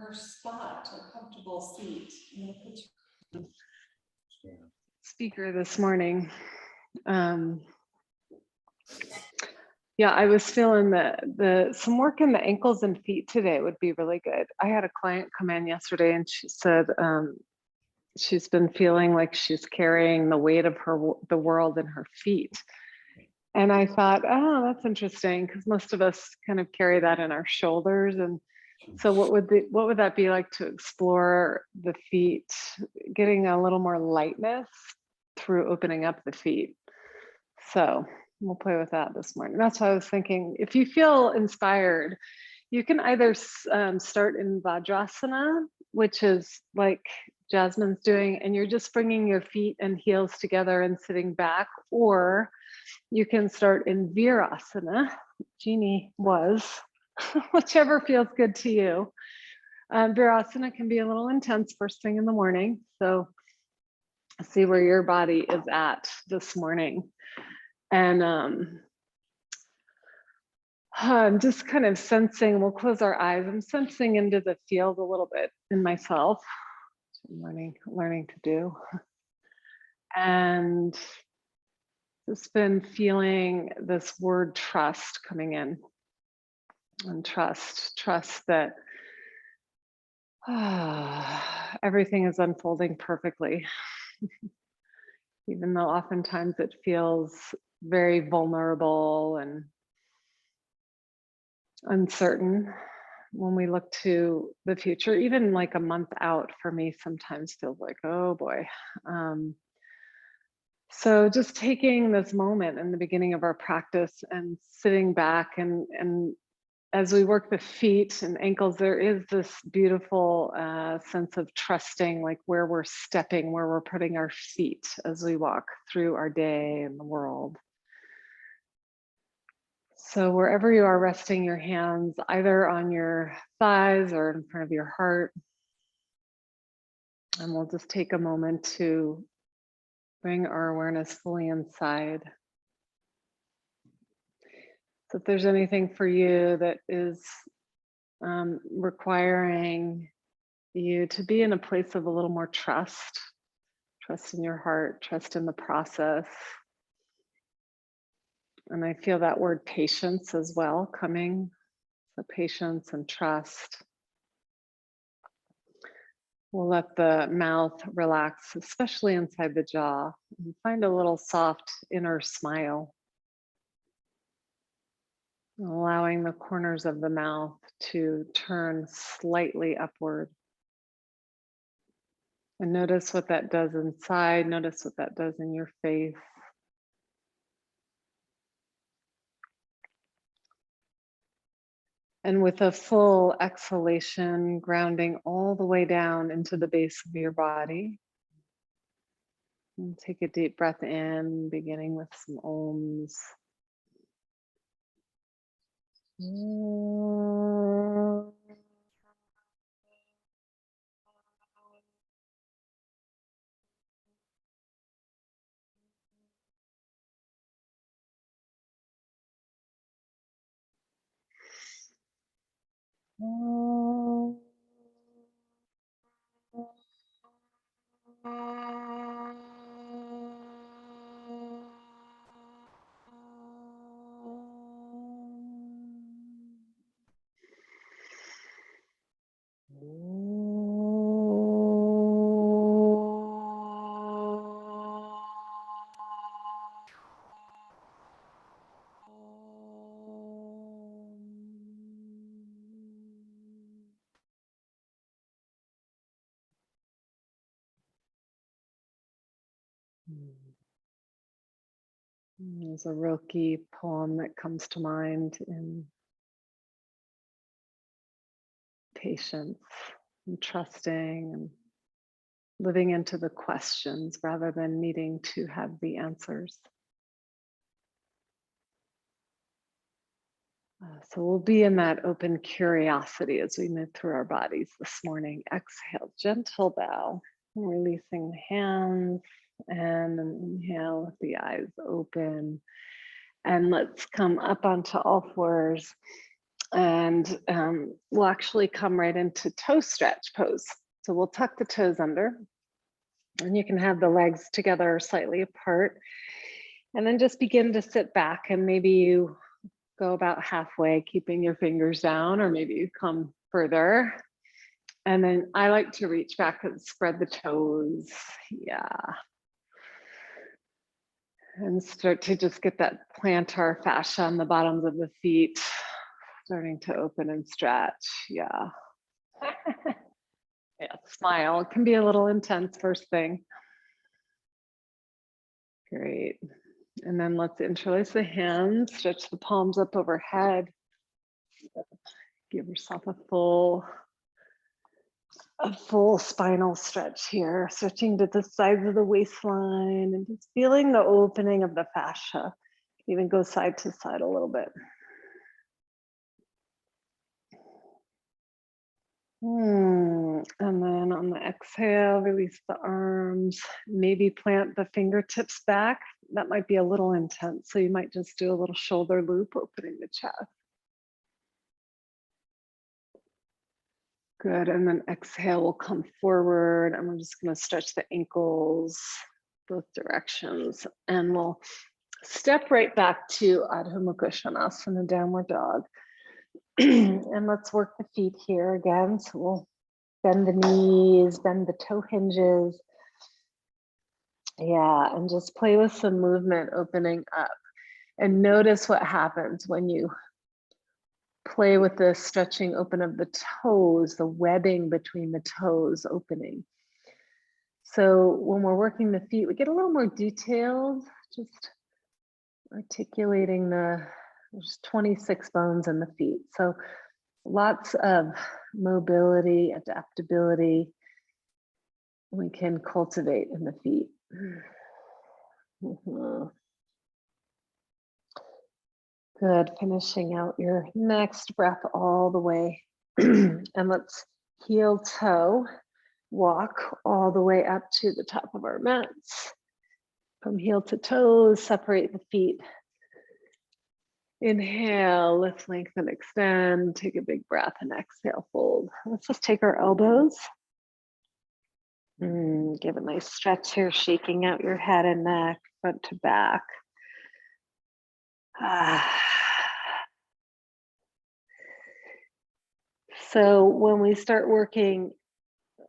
or spot, a comfortable seat. Speaker this morning. Yeah, I was feeling some work in the ankles and feet today would be really good. I had a client come in yesterday and she said she's been feeling like she's carrying the weight of the world in her feet. And I thought, oh, that's interesting, because most of us kind of carry that in our shoulders. And so what would that be like to explore the feet, getting a little more lightness through opening up the feet? So we'll play with that this morning. That's why I was thinking, if you feel inspired, you can either start in Vajrasana, which is like Jasmine's doing, and you're just bringing your feet and heels together and sitting back, or you can start in Virasana. Jeannie was, whichever feels good to you. Virasana can be a little intense first thing in the morning, so see where your body is at this morning. And I'm just kind of sensing, we'll close our eyes. I'm sensing into the field a little bit in myself, which I'm learning to do. And just been feeling this word trust coming in. And trust that everything is unfolding perfectly. Even though oftentimes it feels very vulnerable and uncertain when we look to the future. Even like a month out for me sometimes feels like, oh boy. So just taking this moment in the beginning of our practice and sitting back, and as we work the feet and ankles, there is this beautiful sense of trusting, like where we're stepping, where we're putting our feet as we walk through our day and the world. So wherever you are, resting your hands either on your thighs or in front of your heart. And we'll just take a moment to bring our awareness fully inside. So if there's anything for you that is requiring you to be in a place of a little more trust in your heart, trust in the process. And I feel that word patience as well coming. So patience and trust. We'll let the mouth relax, especially inside the jaw, and find a little soft inner smile. Allowing the corners of the mouth to turn slightly upward. And notice what that does inside. Notice what that does in your face. And with a full exhalation, grounding all the way down into the base of your body. And take a deep breath in, beginning with some ohms. There's a Rilke poem that comes to mind in patience and trusting and living into the questions rather than needing to have the answers. So we'll be in that open curiosity as we move through our bodies this morning. Exhale, gentle bow, releasing the hands, and then inhale with the eyes open. And let's come up onto all fours And we'll actually come right into toe stretch pose. So we'll tuck the toes under, and you can have the legs together or slightly apart. And then just begin to sit back, and maybe you go about halfway, keeping your fingers down, or maybe you come further. And then I like to reach back and spread the toes. Yeah. And start to just get that plantar fascia on the bottoms of the feet starting to open and stretch. Yeah. Yeah, smile. It can be a little intense first thing. Great. And then let's interlace the hands, stretch the palms up overhead. Give yourself a full spinal stretch here, stretching to the sides of the waistline and just feeling the opening of the fascia. Even go side to side a little bit. And then on the exhale, release the arms, maybe plant the fingertips back. That might be a little intense, so you might just do a little shoulder loop, opening the chest. Good, and then exhale, we'll come forward, and we're just gonna stretch the ankles both directions, and we'll step right back to Adho Mukha Svanasana, downward dog. And let's work the feet here again. So we'll bend the knees, bend the toe hinges. Yeah, and just play with some movement, opening up. And notice what happens when you play with the stretching open of the toes, the webbing between the toes opening. So when we're working the feet, we get a little more detailed, just articulating there's 26 bones in the feet. So lots of mobility, adaptability we can cultivate in the feet. Good, finishing out your next breath all the way. And let's heel toe, walk all the way up to the top of our mats. From heel to toes, separate the feet. Inhale, lift, lengthen, extend, take a big breath, and exhale, fold. Let's just take our elbows. Give a nice stretch here, shaking out your head and neck, front to back. So when we start working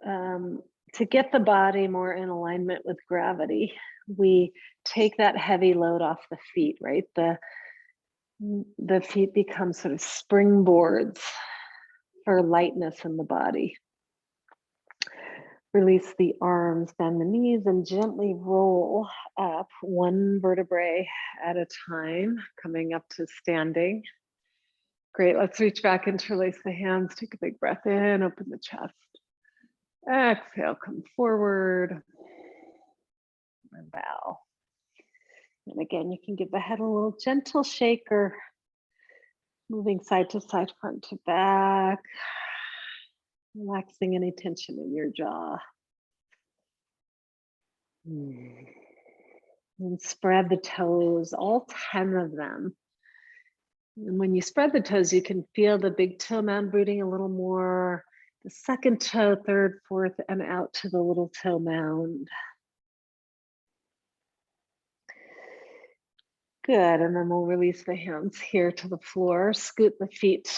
to get the body more in alignment with gravity, we take that heavy load off the feet, right? The feet become sort of springboards for lightness in the body. Release the arms, bend the knees, and gently roll up one vertebrae at a time, coming up to standing. Great, let's reach back, interlace the hands, take a big breath in, open the chest. Exhale, come forward and bow. And again, you can give the head a little gentle shake or moving side to side, front to back, relaxing any tension in your jaw. And spread the toes, all 10 of them. And when you spread the toes, you can feel the big toe mound rooting a little more, the second toe, third, fourth, and out to the little toe mound. Good, and then we'll release the hands here to the floor, scoot the feet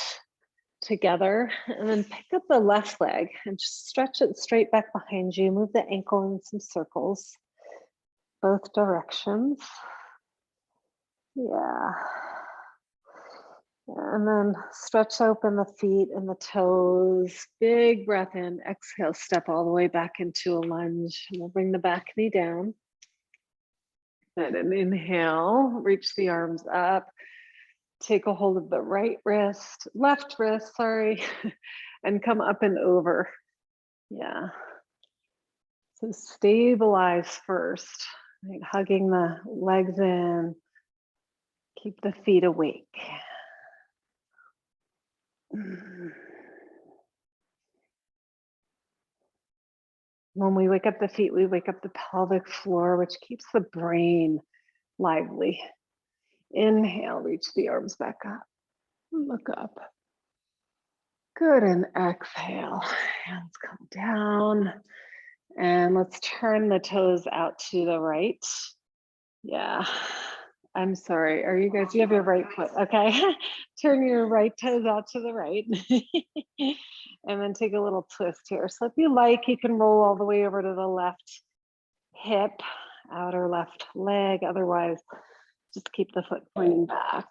together, and then pick up the left leg and just stretch it straight back behind you. Move the ankle in some circles, both directions. Yeah. And then stretch open the feet and the toes. Big breath in, exhale, step all the way back into a lunge. And we'll bring the back knee down. And an inhale, reach the arms up. Take a hold of the left wrist, sorry, and come up and over. Yeah. So stabilize first, right? Hugging the legs in. Keep the feet awake. When we wake up the feet, we wake up the pelvic floor, which keeps the brain lively. Inhale, reach the arms back up. Look up. Good, and exhale. Hands come down. And let's turn the toes out to the right. Yeah. I'm sorry. Are you guys, you have your right foot, okay? Turn your right toes out to the right. And then take a little twist here. So if you like, you can roll all the way over to the left hip, outer left leg. Otherwise, just keep the foot pointing back.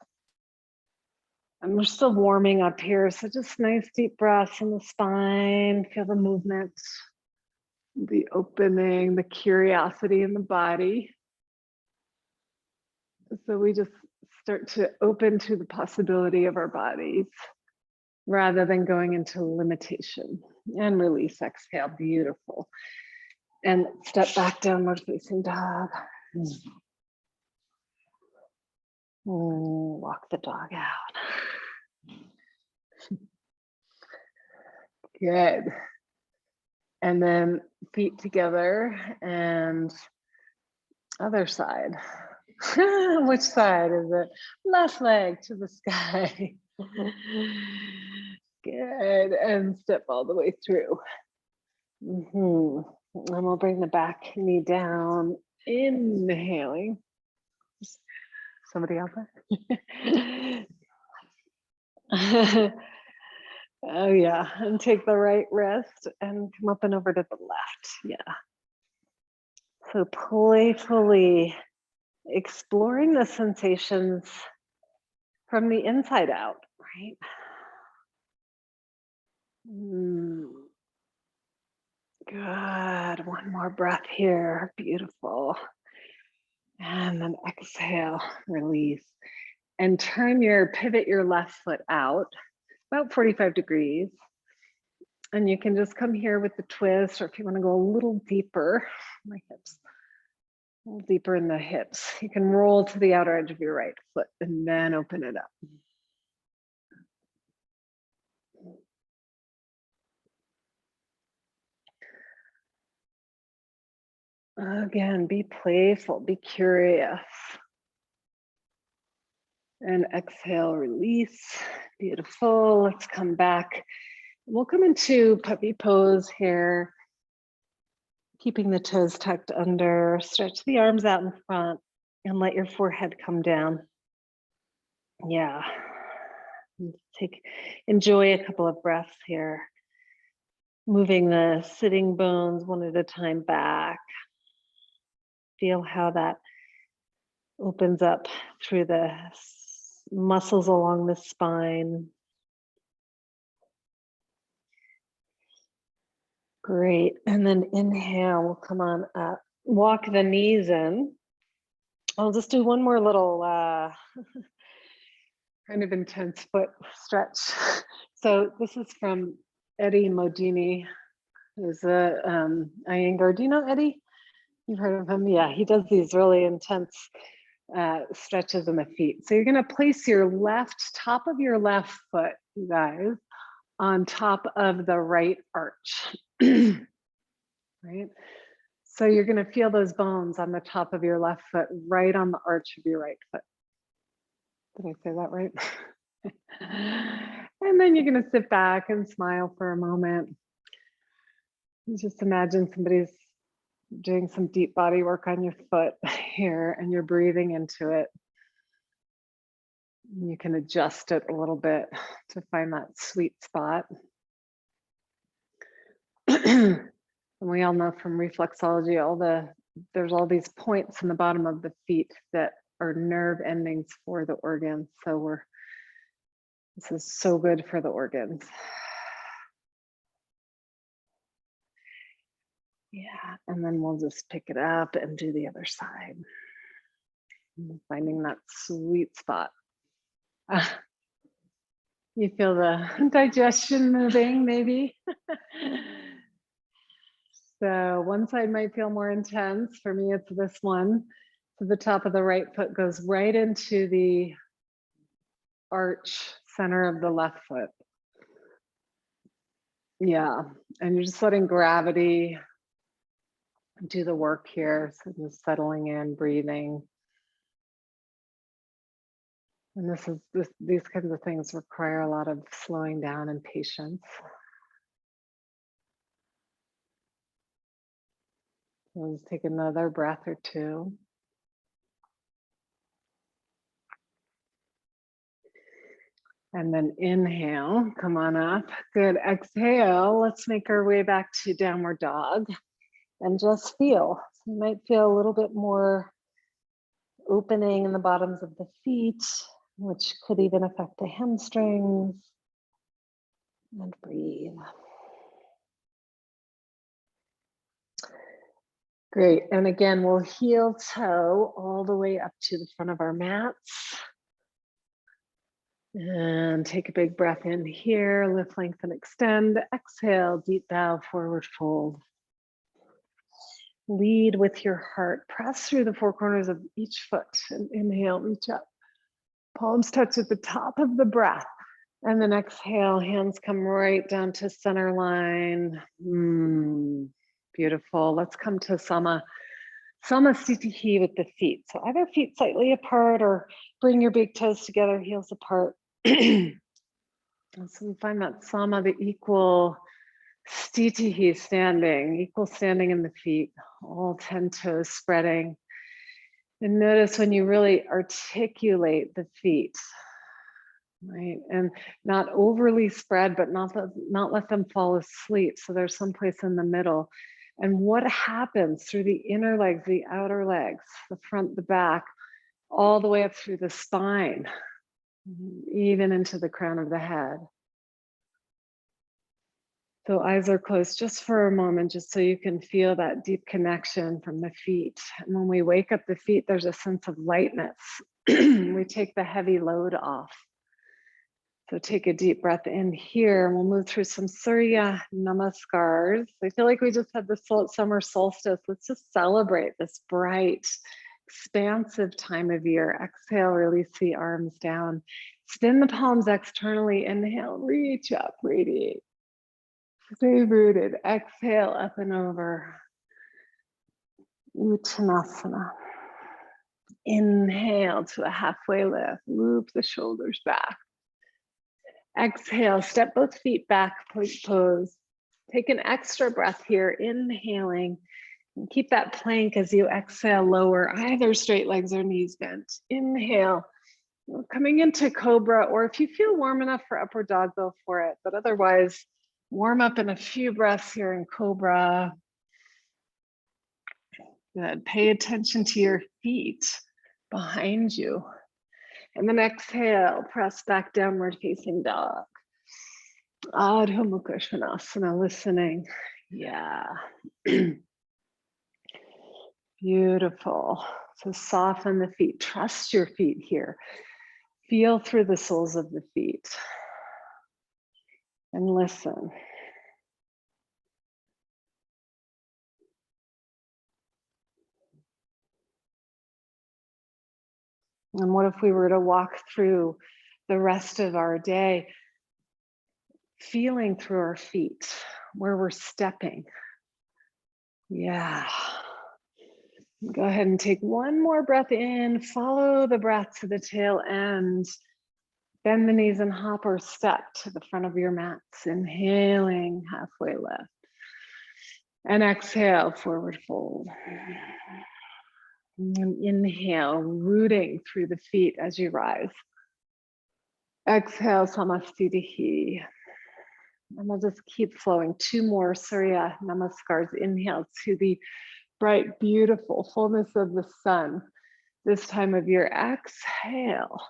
And we're still warming up here. So just nice deep breaths in the spine. Feel the movement, the opening, the curiosity in the body. So we just start to open to the possibility of our bodies rather than going into limitation. And release, exhale, beautiful. And step back, downward facing dog. Walk the dog out. Good. And then feet together and other side. Which side is it? Left leg to the sky. Good. And step all the way through. And we'll bring the back knee down. Inhaling. Somebody out there? Oh yeah, and take the right wrist and come up and over to the left. Yeah. So playfully exploring the sensations from the inside out, right? Good. One more breath here. Beautiful. And then exhale, release. And pivot your left foot out about 45 degrees. And you can just come here with the twist, or if you want to go a little deeper, my hips, a little deeper in the hips, you can roll to the outer edge of your right foot and then open it up. Again, be playful, be curious. And exhale, release. Beautiful. Let's come back. We'll come into puppy pose here. Keeping the toes tucked under. Stretch the arms out in front and let your forehead come down. Yeah. Enjoy a couple of breaths here. Moving the sitting bones one at a time back. Feel how that opens up through the muscles along the spine. Great. And then inhale, we'll come on up. Walk the knees in. I'll just do one more little kind of intense foot stretch. So this is from Eddie Modini, who's a Iyengar. Do you know Eddie? You've heard of him? Yeah, he does these really intense stretches in the feet. So you're going to place your top of your left foot, you guys, on top of the right arch. Right? So you're going to feel those bones on the top of your left foot, right on the arch of your right foot. Did I say that right? And then you're going to sit back and smile for a moment. Just imagine somebody's doing some deep body work on your foot here, and you're breathing into it. You can adjust it a little bit to find that sweet spot. And we all know from reflexology, there's all these points in the bottom of the feet that are nerve endings for the organs. So this is so good for the organs. Yeah, and then we'll just pick it up and do the other side. Finding that sweet spot. You feel the digestion moving, maybe. So one side might feel more intense. For me, it's this one. So the top of the right foot goes right into the arch center of the left foot. Yeah, and you're just letting gravity do the work here. So just settling in, breathing. And these kinds of things require a lot of slowing down and patience. Let's take another breath or two. And then inhale, come on up. Good, exhale. Let's make our way back to downward dog and just feel. So you might feel a little bit more opening in the bottoms of the feet, which could even affect the hamstrings. And breathe. Great, and again, we'll heel toe all the way up to the front of our mats. And take a big breath in here, lift, lengthen, extend. Exhale, deep bow, forward fold. Lead with your heart. Press through the four corners of each foot and inhale, reach up. Palms touch at the top of the breath. And then exhale, hands come right down to center line. Beautiful. Let's come to Samasthiti with the feet. So either feet slightly apart or bring your big toes together, heels apart. So we find that Sama, the equal sthiti standing, equal standing in the feet, all 10 toes spreading. And notice when you really articulate the feet, right? And not overly spread, but not let them fall asleep. So there's some place in the middle. And what happens through the inner legs, the outer legs, the front, the back, all the way up through the spine, even into the crown of the head. So eyes are closed just for a moment, just so you can feel that deep connection from the feet. And when we wake up the feet, there's a sense of lightness. We take the heavy load off. So take a deep breath in here, and we'll move through some Surya Namaskars. I feel like we just had the summer solstice. Let's just celebrate this bright, expansive time of year. Exhale, release the arms down. Spin the palms externally. Inhale, reach up, radiate. Stay rooted. Exhale, up and over. Uttanasana. Inhale to a halfway lift. Loop the shoulders back. Exhale, step both feet back, pose. Take an extra breath here, inhaling. And keep that plank as you exhale, lower either straight legs or knees bent. Inhale, coming into cobra, or if you feel warm enough for upward dog, go for it. But otherwise, warm up in a few breaths here in cobra. Good, pay attention to your feet behind you. And then exhale, press back downward facing dog. Adho Mukha Svanasana, listening. Yeah. Beautiful. So soften the feet, trust your feet here. Feel through the soles of the feet and listen. And what if we were to walk through the rest of our day, feeling through our feet, where we're stepping? Yeah. Go ahead and take one more breath in, follow the breath to the tail end. Bend the knees and hop or step to the front of your mats. Inhaling, halfway lift. And exhale, forward fold. And inhale, rooting through the feet as you rise. Exhale, Samasthiti. And we'll just keep flowing. 2 more Surya Namaskars. Inhale to the bright, beautiful fullness of the sun. This time of year, exhale,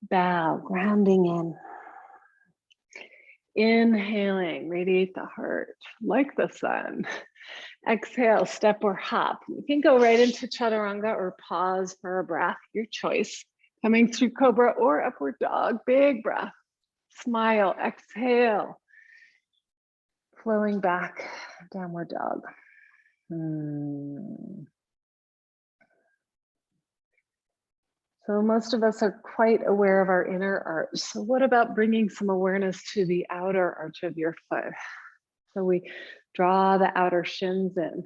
bow, grounding in. Inhaling, radiate the heart like the sun. Exhale, step or hop. You can go right into chaturanga or pause for a breath, your choice. Coming through cobra or upward dog, big breath. Smile, exhale. Flowing back, downward dog. So most of us are quite aware of our inner arch. So what about bringing some awareness to the outer arch of your foot? So we draw the outer shins in,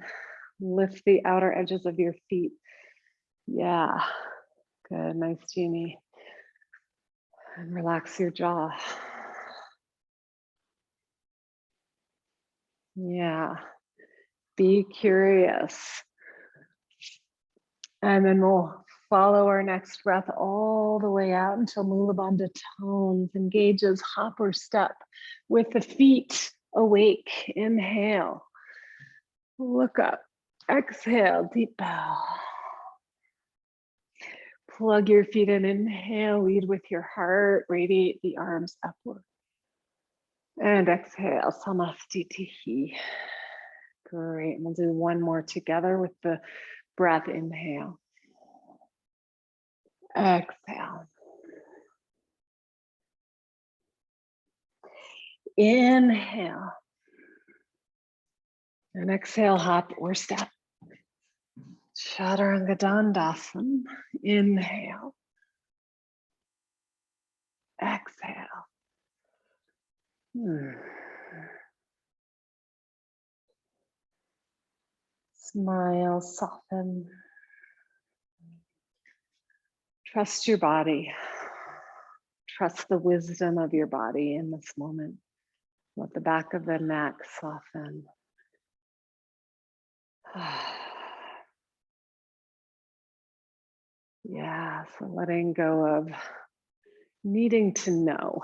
lift the outer edges of your feet. Yeah, good, nice, Jeannie. And relax your jaw. Yeah. Be curious. And then we'll follow our next breath all the way out until Mula Bandha tones, engages hop or step with the feet awake. Inhale. Look up. Exhale, deep bow. Plug your feet in. Inhale, lead with your heart. Radiate the arms upward. And exhale, samastitihi. Great. And we'll do one more together with the breath. Inhale. Exhale. Inhale. And exhale, hop or step. Chaturanga Dandasana. Inhale. Exhale. Smile, soften. Trust your body. Trust the wisdom of your body in this moment. Let the back of the neck soften. Yeah, so letting go of needing to know.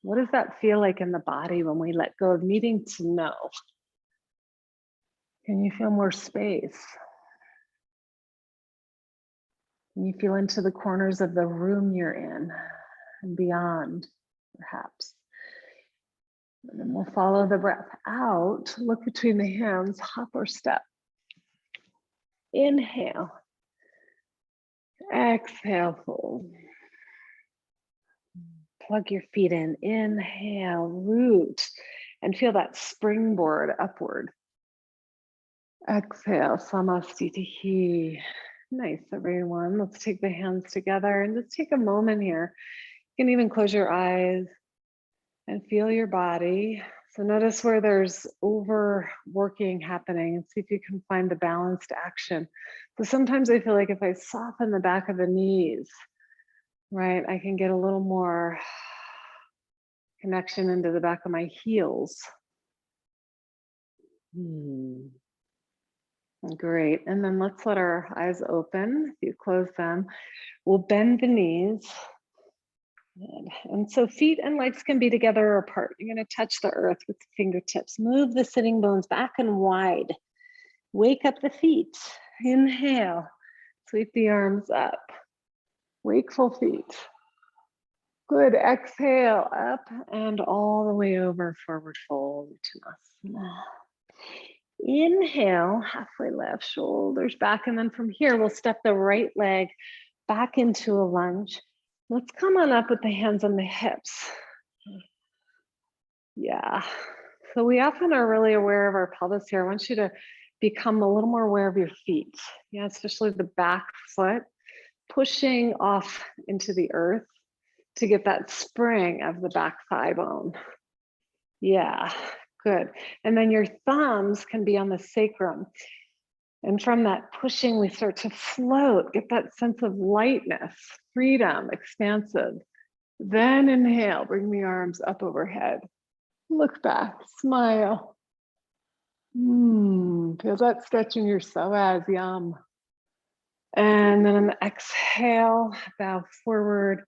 What does that feel like in the body when we let go of needing to know? Can you feel more space? Can you feel into the corners of the room you're in and beyond, perhaps? And then we'll follow the breath out. Look between the hands, hop or step. Inhale. Exhale, fold. Plug your feet in. Inhale, root, and feel that springboard upward. Exhale, samastitihi. Nice, everyone. Let's take the hands together and just take a moment here. You can even close your eyes and feel your body. So notice where there's overworking happening and see if you can find the balanced action. So sometimes I feel like if I soften the back of the knees, right, I can get a little more connection into the back of my heels. Great. And then let's let our eyes open. If you close them, we'll bend the knees. And so feet and legs can be together or apart. You're going to touch the earth with the fingertips. Move the sitting bones back and wide. Wake up the feet. Inhale. Sweep the arms up. Wakeful feet. Good. Exhale up and all the way over. Forward fold. Uttanasana. Inhale, halfway left, shoulders back. And then from here, we'll step the right leg back into a lunge. Let's come on up with the hands on the hips. Yeah. So we often are really aware of our pelvis here. I want you to become a little more aware of your feet. Yeah, especially the back foot, pushing off into the earth to get that spring of the back thigh bone. Yeah, good. And then your thumbs can be on the sacrum. And from that pushing, we start to float, get that sense of lightness, freedom, expansive. Then inhale, bring the arms up overhead. Look back, smile. Feel that stretch in your psoas, yum. And then on the exhale, bow forward.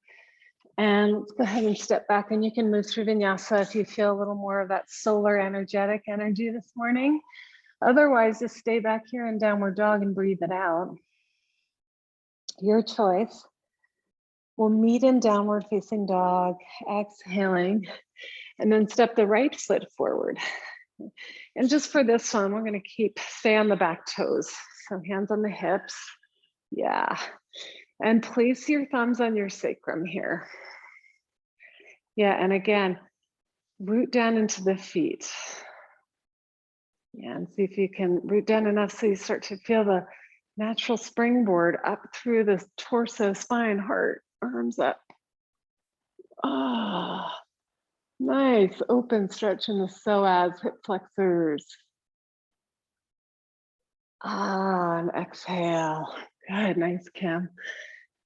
And let's go ahead and step back, and you can move through Vinyasa if you feel a little more of that solar energetic energy this morning. Otherwise, just stay back here in downward dog and breathe it out. Your choice. We'll meet in downward facing dog, exhaling, and then step the right foot forward. And just for this one, we're going to stay on the back toes. So hands on the hips. Yeah. And place your thumbs on your sacrum here. Yeah, and again, root down into the feet. Yeah, and see if you can root down enough so you start to feel the natural springboard up through the torso, spine, heart, arms up. Ah, nice open stretch in the psoas, hip flexors. And exhale. Good, nice, Kim.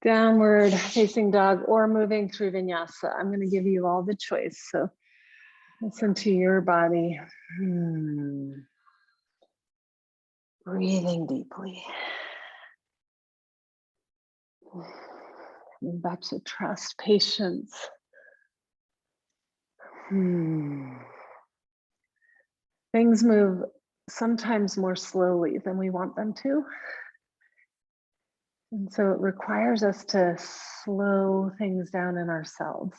downward facing dog, or moving through vinyasa. I'm going to give you all the choice. So listen to your body. Breathing deeply. Coming back to trust, patience. Things move sometimes more slowly than we want them to. And so it requires us to slow things down in ourselves.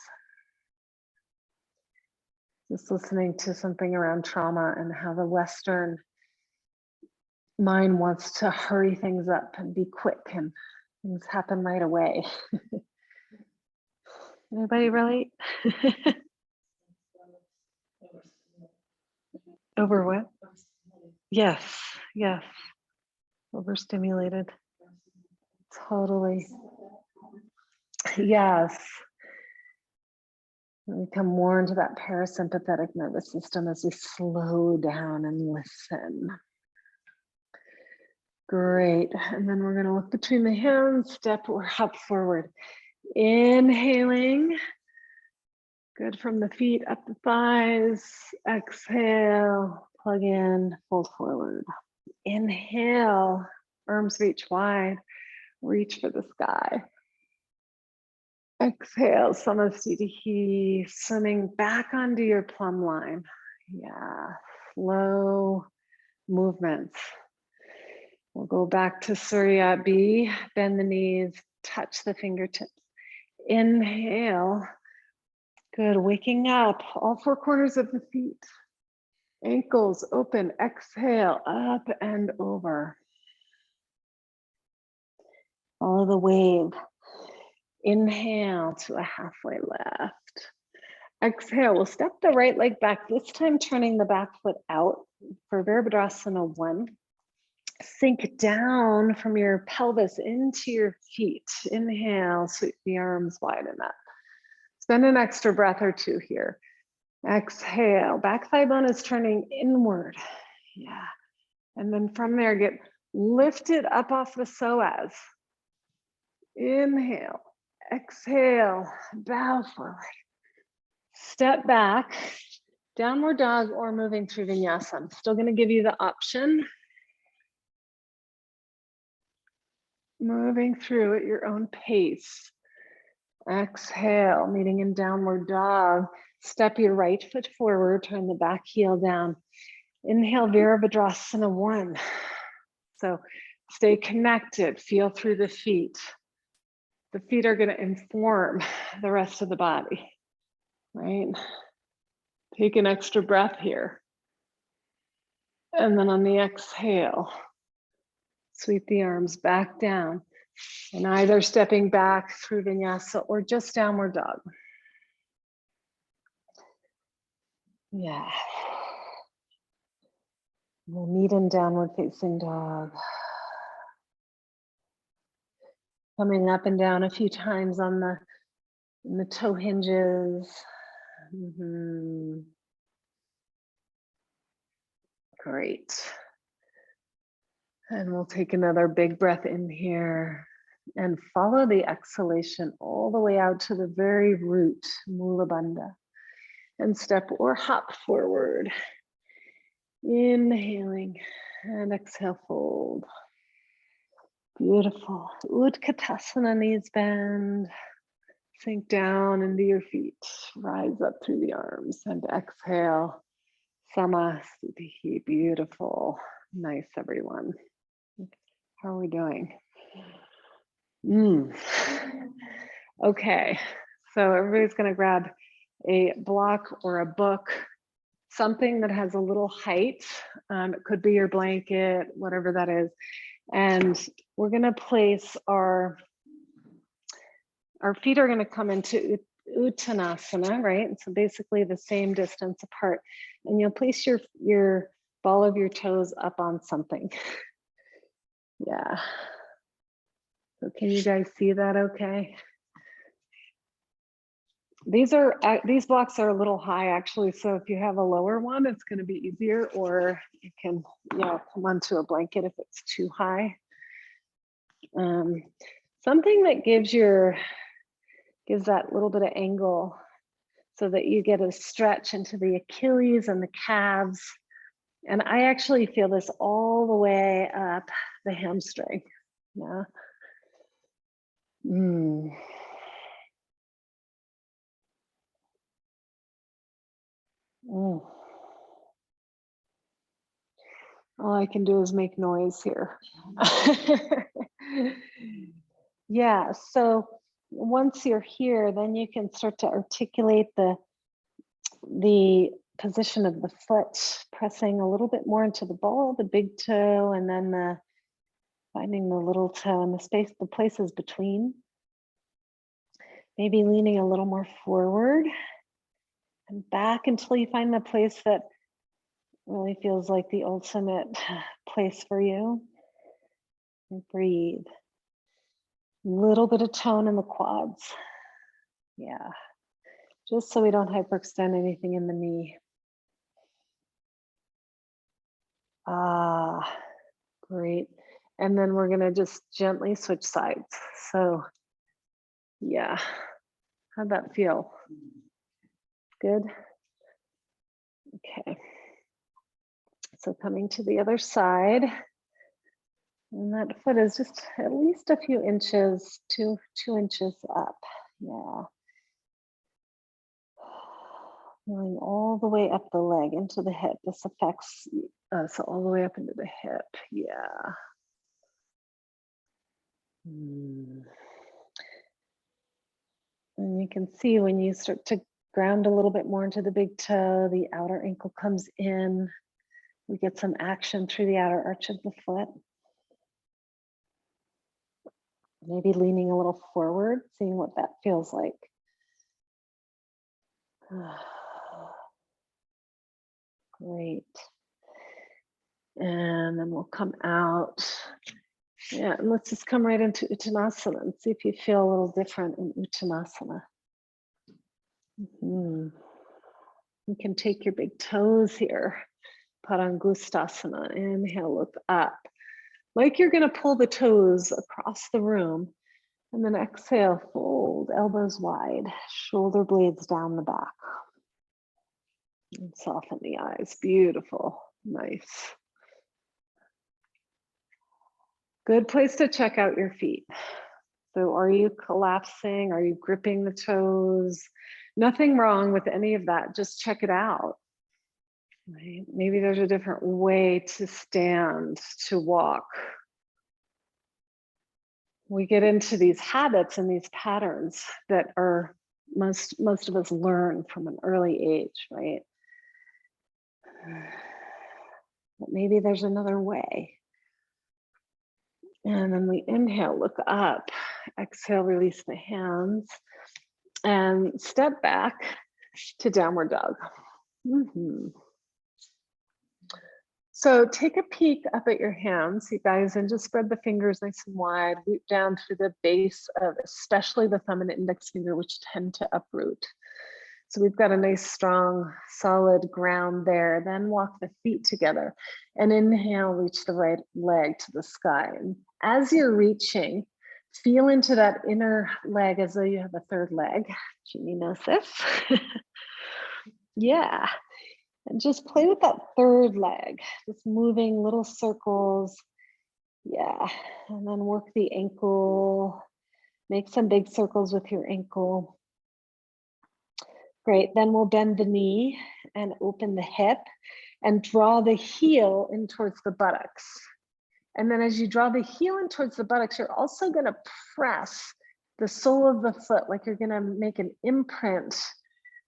Just listening to something around trauma and how the Western mind wants to hurry things up and be quick and things happen right away. Anybody relate? Over what? Yes, yes. Overstimulated. Totally. Yes. We come more into that parasympathetic nervous system as we slow down and listen. Great. And then we're going to look between the hands, step or hop forward. Inhaling. Good from the feet up the thighs. Exhale. Plug in, fold forward. Inhale. Arms reach wide. Reach for the sky. Exhale, Samasthiti, swimming back onto your plumb line. Yeah, slow movements. We'll go back to Surya B, bend the knees, touch the fingertips. Inhale, good, waking up, all four corners of the feet. Ankles open, exhale, up and over. Follow the wave. Inhale to a halfway left. Exhale, we'll step the right leg back, this time turning the back foot out for Virabhadrasana 1. Sink down from your pelvis into your feet. Inhale, sweep the arms wide enough. Spend an extra breath or two here. Exhale, back thigh bone is turning inward. Yeah. And then from there, get lifted up off the psoas. Inhale. Exhale, bow forward. Step back, downward dog or moving through vinyasa. I'm still going to give you the option. Moving through at your own pace. Exhale, meeting in downward dog. Step your right foot forward, turn the back heel down. Inhale, Virabhadrasana 1. So stay connected, feel through the feet. The feet are going to inform the rest of the body, right? Take an extra breath here. And then on the exhale, sweep the arms back down and either stepping back through vinyasa or just downward dog. Yeah. We'll meet in downward facing dog. Coming up and down a few times on the toe hinges. Great. And we'll take another big breath in here and follow the exhalation all the way out to the very root, Mula Bandha. And step or hop forward. Inhaling and exhale, fold. Beautiful. Uttanasana, knees bend. Sink down into your feet. Rise up through the arms and exhale. Samasthiti. Beautiful. Nice, everyone. How are we doing? Okay, so everybody's going to grab a block or a book, something that has a little height. It could be your blanket, whatever that is. And we're going to place our feet are going to come into Uttanasana, right? And so basically the same distance apart. And you'll place your ball of your toes up on something. Yeah. So can you guys see that okay? These blocks are a little high actually. So if you have a lower one, it's going to be easier, or you can, come onto a blanket if it's too high. So Something that gives that little bit of angle so that you get a stretch into the Achilles and the calves. And I actually feel this all the way up the hamstring. Yeah. All I can do is make noise here. Yeah, so once you're here, then you can start to articulate the position of the foot, pressing a little bit more into the ball, the big toe, and then finding the little toe and the places between. Maybe leaning a little more forward and back until you find the place that really feels like the ultimate place for you. And breathe. Little bit of tone in the quads. Yeah. Just so we don't hyperextend anything in the knee. Ah, great. And then we're gonna just gently switch sides. So yeah, how'd that feel? Good? Okay. So coming to the other side. And that foot is just at least a few inches, two inches up. Yeah. Going all the way up the leg into the hip. This affects us all the way up into the hip. Yeah. And you can see when you start to ground a little bit more into the big toe, the outer ankle comes in. We get some action through the outer arch of the foot. Maybe leaning a little forward, seeing what that feels like. Great. And then we'll come out. Yeah, and let's just come right into Uttanasana and see if you feel a little different in Uttanasana. You can take your big toes here. Padangustasana. Inhale, look up. Like you're going to pull the toes across the room. And then exhale, fold, elbows wide, shoulder blades down the back. And soften the eyes. Beautiful. Nice. Good place to check out your feet. So are you collapsing? Are you gripping the toes? Nothing wrong with any of that. Just check it out. Right? Maybe there's a different way to stand, to walk. We get into these habits and these patterns that are most of us learn from an early age, right? But maybe there's another way. And then we inhale, look up, exhale, release the hands, and step back to downward dog. So take a peek up at your hands, you guys, and just spread the fingers nice and wide, root down through the base of especially the thumb and index finger, which tend to uproot. So we've got a nice, strong, solid ground there. Then walk the feet together and inhale, reach the right leg to the sky. And as you're reaching, feel into that inner leg as though you have a third leg. Jeannie knows this. Yeah. And just play with that third leg, just moving little circles. Yeah. And then work the ankle. Make some big circles with your ankle. Great, then we'll bend the knee and open the hip and draw the heel in towards the buttocks. And then as you draw the heel in towards the buttocks, you're also gonna press the sole of the foot, like you're gonna make an imprint.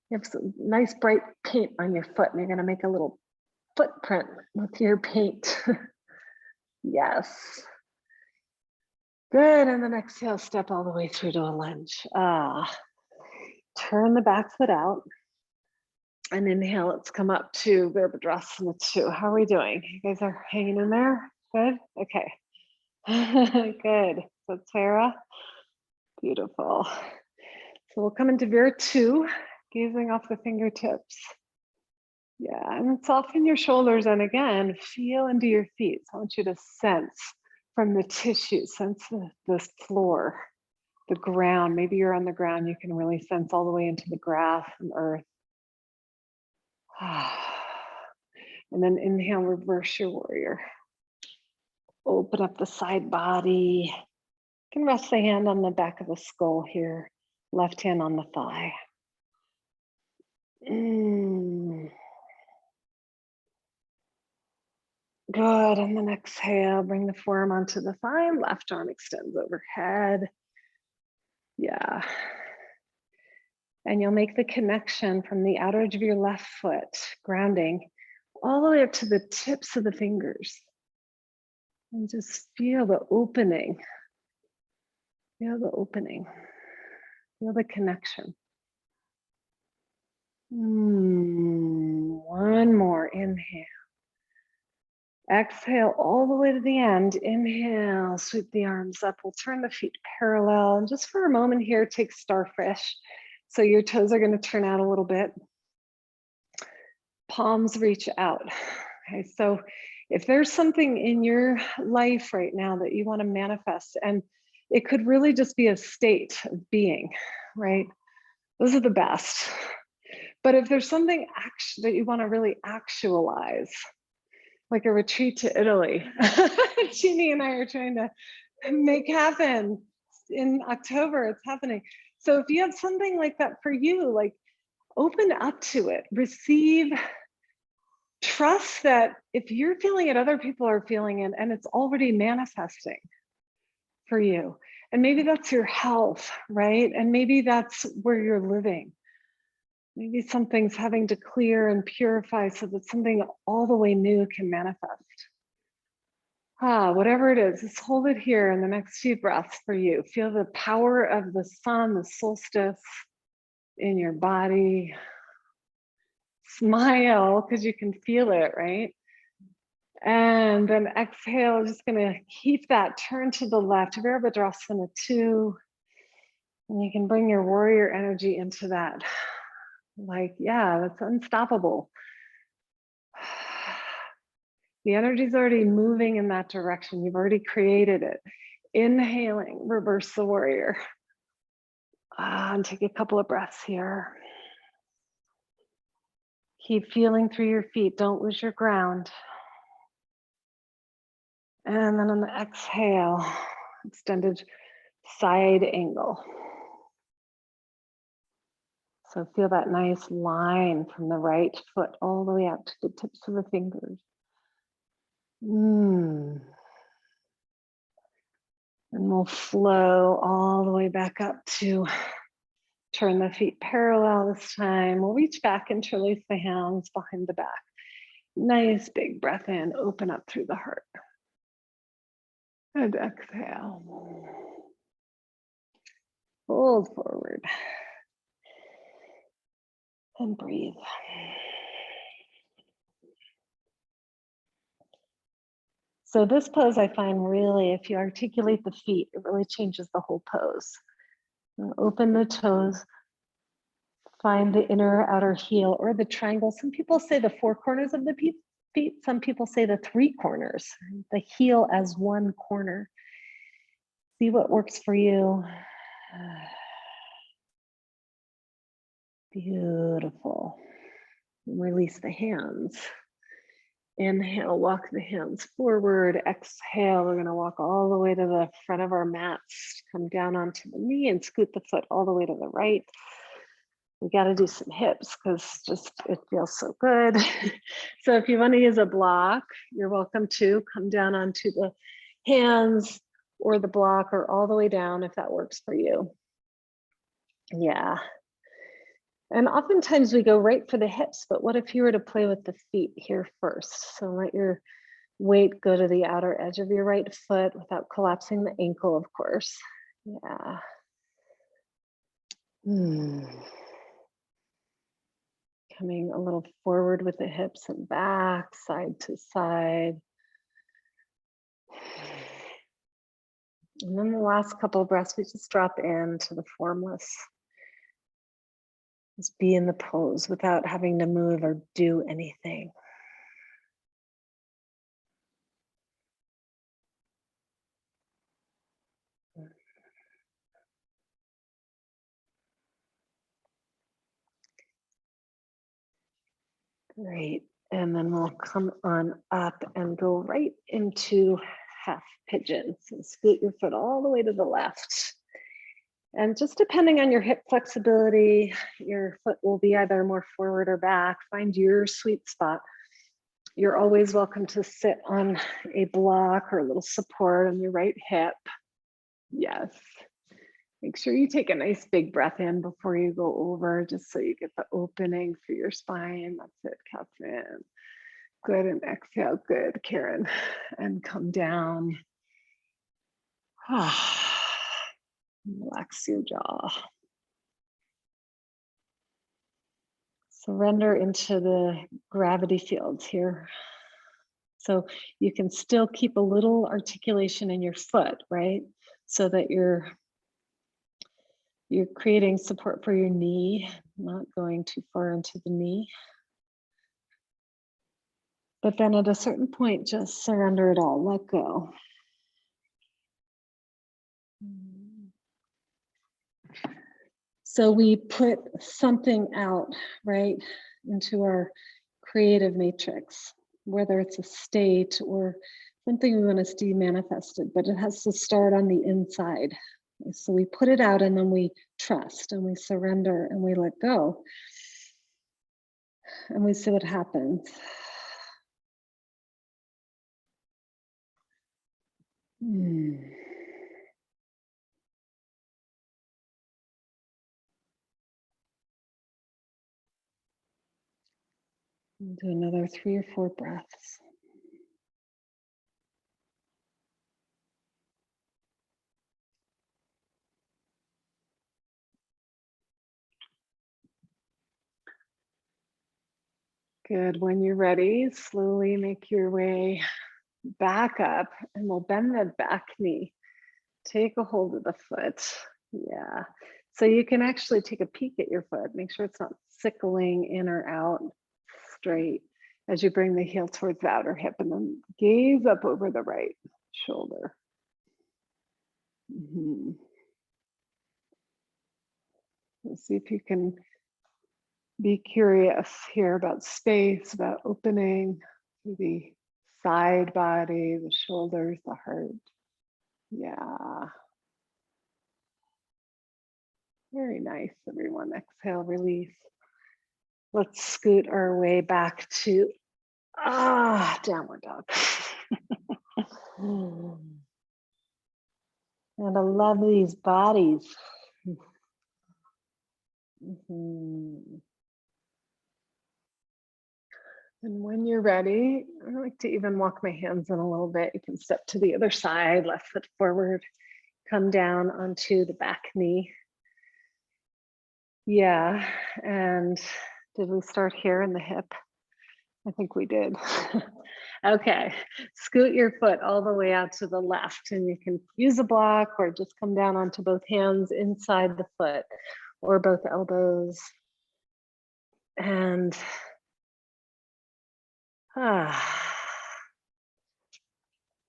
You have some nice bright paint on your foot and you're gonna make a little footprint with your paint. Yes. Good, and then exhale, step all the way through to a lunge. Turn the back foot out and inhale. Let's come up to Virabhadrasana 2. How are we doing? You guys are hanging in there? Good? Okay. Good. So Sarah, beautiful. So we'll come into Vira 2, gazing off the fingertips. Yeah, and soften your shoulders. And again, feel into your feet. So I want you to sense from the tissue, sense the floor. the ground. Maybe you're on the ground, you can really sense all the way into the grass and earth. And then inhale, reverse your warrior. Open up the side body. You can rest the hand on the back of the skull here, left hand on the thigh. Good, and then exhale, bring the forearm onto the thigh, left arm extends overhead. Yeah. And you'll make the connection from the outer edge of your left foot, grounding, all the way up to the tips of the fingers. And just feel the opening. Feel the opening. Feel the connection. One more, inhale. Exhale all the way to the end. Inhale, sweep the arms up. We'll turn the feet parallel. And just for a moment here, take starfish. So your toes are going to turn out a little bit. Palms reach out. Okay, so if there's something in your life right now that you want to manifest, and it could really just be a state of being, right? Those are the best. But if there's something that you want to really actualize, like a retreat to Italy, Jeannie and I are trying to make happen in October, it's happening. So if you have something like that for you, like open up to it, receive, trust that if you're feeling it, other people are feeling it, and it's already manifesting for you. And maybe that's your health, right? And maybe that's where you're living. Maybe something's having to clear and purify so that something all the way new can manifest. Whatever it is, just hold it here in the next few breaths for you. Feel the power of the sun, the solstice in your body. Smile because you can feel it, right? And then exhale, just gonna keep that turn to the left, Virabhadrasana 2. And you can bring your warrior energy into that. Like, yeah, that's unstoppable. The energy's already moving in that direction. You've already created it. Inhaling, reverse the warrior. And take a couple of breaths here. Keep feeling through your feet. Don't lose your ground. And then on the exhale, extended side angle. So feel that nice line from the right foot all the way out to the tips of the fingers. And we'll flow all the way back up to turn the feet parallel this time. We'll reach back, interlace the hands behind the back. Nice big breath in, open up through the heart. And exhale. Fold forward. And breathe. So this pose I find really, if you articulate the feet, it really changes the whole pose. Open the toes, find the inner outer heel or the triangle. Some people say the four corners of the feet. Some people say the three corners, the heel as one corner. See what works for you. Beautiful. Release the hands. Inhale, walk the hands forward. Exhale, we're going to walk all the way to the front of our mats. Come down onto the knee and scoot the foot all the way to the right. We got to do some hips because just it feels so good. So if you want to use a block, you're welcome to come down onto the hands or the block or all the way down if that works for you. Yeah. And oftentimes we go right for the hips, but what if you were to play with the feet here first? So let your weight go to the outer edge of your right foot without collapsing the ankle, of course. Yeah. Coming a little forward with the hips and back, side to side. And then the last couple of breaths, we just drop into the formless. Just be in the pose without having to move or do anything. Great. And then we'll come on up and go right into half pigeon. So scoot your foot all the way to the left. And just depending on your hip flexibility, your foot will be either more forward or back. Find your sweet spot. You're always welcome to sit on a block or a little support on your right hip. Yes. Make sure you take a nice big breath in before you go over, just so you get the opening through your spine. That's it, Catherine. Good, and exhale, good, Karen. And come down. Relax your jaw. Surrender into the gravity fields here. So you can still keep a little articulation in your foot, right? So that you're creating support for your knee, not going too far into the knee. But then at a certain point, just surrender it all, let go. So we put something out, right, into our creative matrix, whether it's a state or something we want to see manifested, but it has to start on the inside. So we put it out and then we trust and we surrender and we let go. And we see what happens. Do another 3 or 4 breaths. Good. When you're ready, slowly make your way back up and we'll bend the back knee. Take a hold of the foot. Yeah. So you can actually take a peek at your foot. Make sure it's not sickling in or out straight as you bring the heel towards the outer hip, and then gaze up over the right shoulder. Let's see if you can be curious here about space, about opening the side body, the shoulders, the heart. Yeah. Very nice, everyone. Exhale, release. Let's scoot our way back to downward dog. And I love these bodies. And when you're ready, I like to even walk my hands in a little bit. You can step to the other side, left foot forward, come down onto the back knee. Yeah, and did we start here in the hip? I think we did. Okay, scoot your foot all the way out to the left, and you can use a block or just come down onto both hands inside the foot or both elbows. And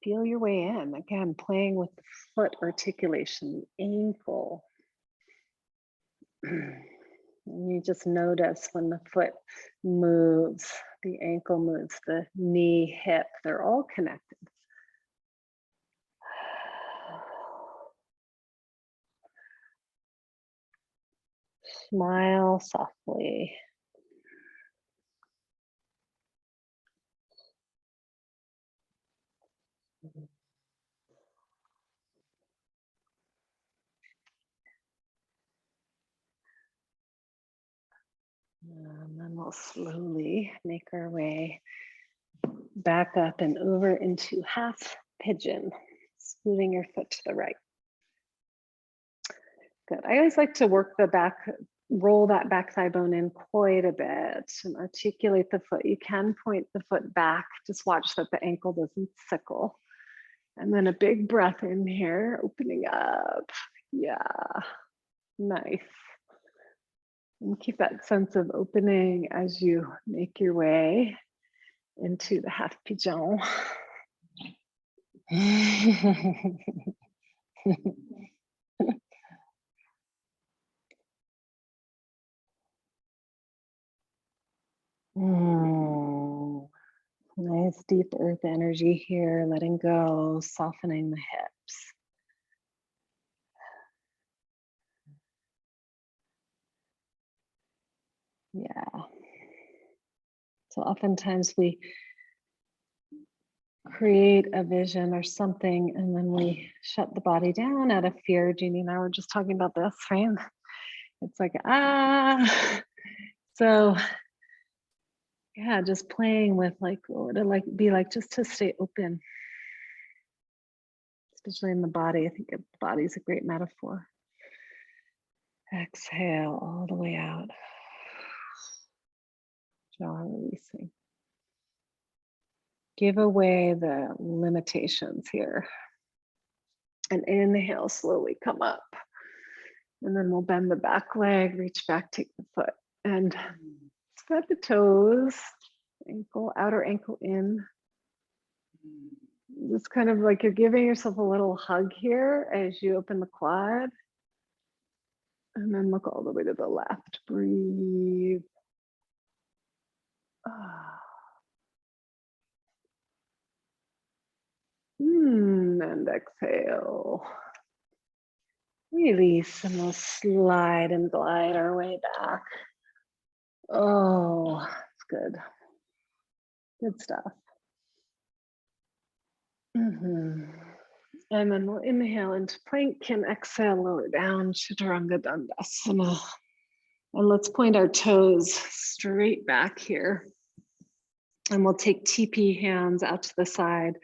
feel your way in. Again, playing with the foot articulation, the ankle. And you just notice when the foot moves, the ankle moves, the knee, hip, they're all connected. Smile softly. And then we'll slowly make our way back up and over into half pigeon, scooting your foot to the right. Good. I always like to work the back, roll that back thigh bone in quite a bit and articulate the foot. You can point the foot back, just watch that the ankle doesn't sickle. And then a big breath in here, opening up. Yeah, nice. And keep that sense of opening as you make your way into the half pigeon. Nice deep earth energy here, letting go, softening the hips. Yeah. So oftentimes we create a vision or something, and then we shut the body down out of fear. Jeannie and I were just talking about this, right? It's like, so yeah, just playing with like, what would it like be like just to stay open, especially in the body. I think the body is a great metaphor. Exhale all the way out. Jaw releasing. Give away the limitations here. And inhale, slowly come up. And then we'll bend the back leg, reach back, take the foot, and spread the toes, ankle, outer ankle in. Just kind of like you're giving yourself a little hug here as you open the quad. And then look all the way to the left. Breathe. And exhale. Release, and we'll slide and glide our way back. Oh, it's good. Good stuff. And then we'll inhale into plank and exhale, lower down, Chaturanga Dandasana. And let's point our toes straight back here. And we'll take TP hands out to the side.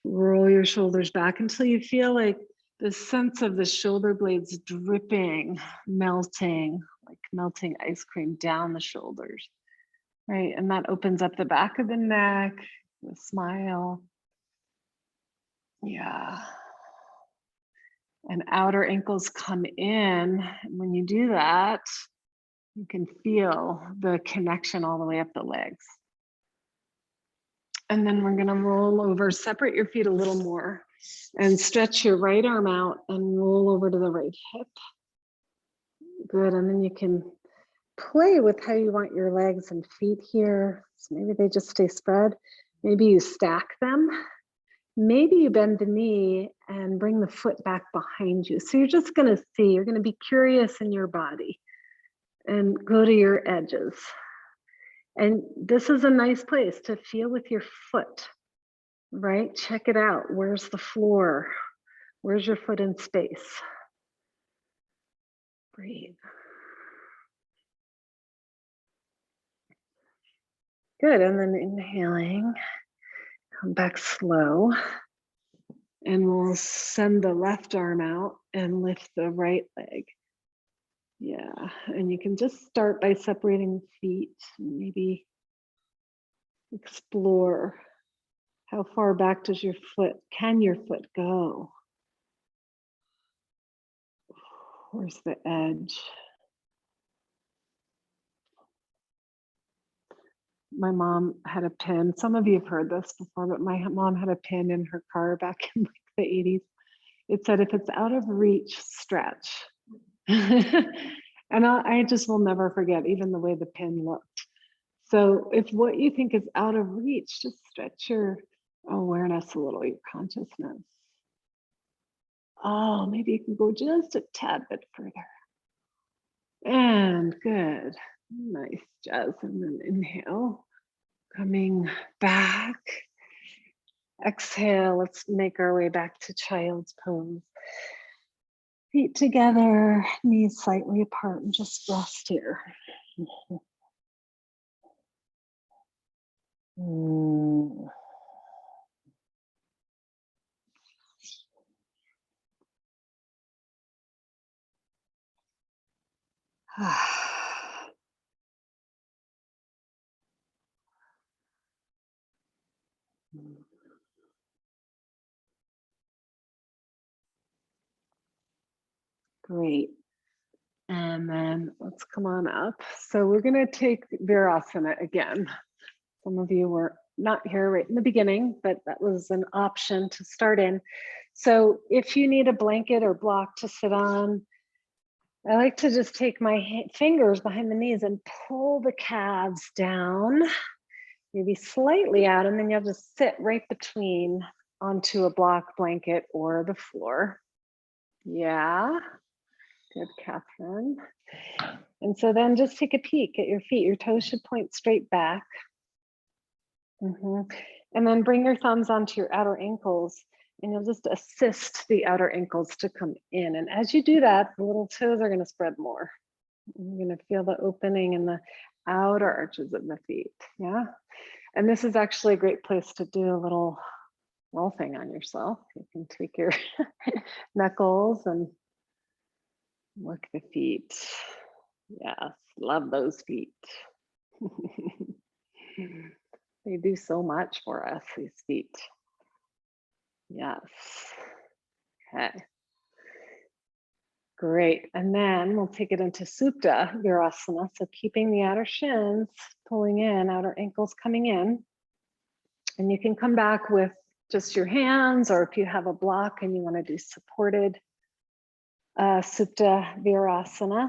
Roll your shoulders back until you feel like the sense of the shoulder blades dripping, melting, like melting ice cream down the shoulders, right? And that opens up the back of the neck, the smile. Yeah. And outer ankles come in. And when you do that, you can feel the connection all the way up the legs. And then we're gonna roll over, separate your feet a little more and stretch your right arm out and roll over to the right hip. Good, and then you can play with how you want your legs and feet here. So maybe they just stay spread. Maybe you stack them. Maybe you bend the knee and bring the foot back behind you. So you're just gonna see, you're gonna be curious in your body and go to your edges. And this is a nice place to feel with your foot, right? Check it out. Where's the floor? Where's your foot in space? Breathe. Good, and then inhaling, come back slow. And we'll send the left arm out and lift the right leg. Yeah, and you can just start by separating feet, maybe explore how far back does your foot, can your foot go? Where's the edge? My mom had a pin. Some of you have heard this before, but my mom had a pin in her car back in like the 80s. It said, if it's out of reach, stretch. And I just will never forget even the way the pin looked. So if what you think is out of reach, just stretch your awareness a little, your consciousness. Oh, maybe you can go just a tad bit further. And good. Nice, Jazz. And then inhale, coming back. Exhale, let's make our way back to child's pose. Feet together, knees slightly apart, and just rest here. Great. And then let's come on up. So we're going to take Virasana again. Some of you were not here right in the beginning, but that was an option to start in. So if you need a blanket or block to sit on, I like to just take my fingers behind the knees and pull the calves down, maybe slightly out, and then you'll just sit right between onto a block, blanket, or the floor. Yeah, good, Catherine. And so then just take a peek at your feet. Your toes should point straight back. And then bring your thumbs onto your outer ankles, and you'll just assist the outer ankles to come in. And as you do that, the little toes are going to spread more. You're going to feel the opening in the outer arches of the feet. Yeah. And this is actually a great place to do a little roll thing on yourself. You can take your knuckles and work the feet. Yes, love those feet. They do so much for us, these feet. Yes. Okay. Great. And then we'll take it into Supta Virasana. So keeping the outer shins pulling in, outer ankles coming in. And you can come back with just your hands, or if you have a block and you want to do supported Supta Virasana,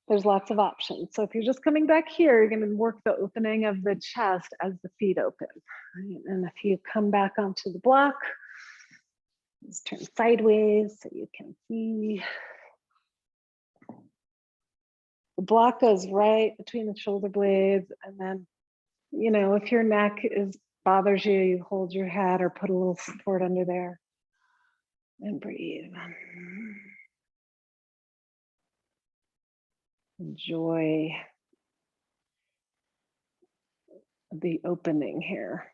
there's lots of options. So if you're just coming back here, you're going to work the opening of the chest as the feet open. Right? And if you come back onto the block, just turn sideways so you can see. The block goes right between the shoulder blades. And then, you know, if your neck bothers you, you hold your head or put a little support under there and breathe. Enjoy the opening here.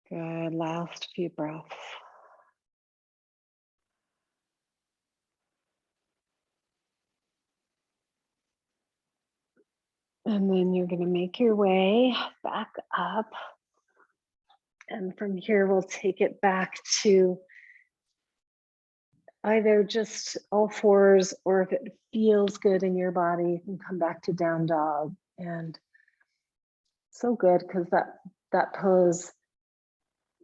Good, last few breaths. And then you're going to make your way back up. And from here, we'll take it back to either just all fours, or if it feels good in your body, you can come back to down dog. And so good, because that pose,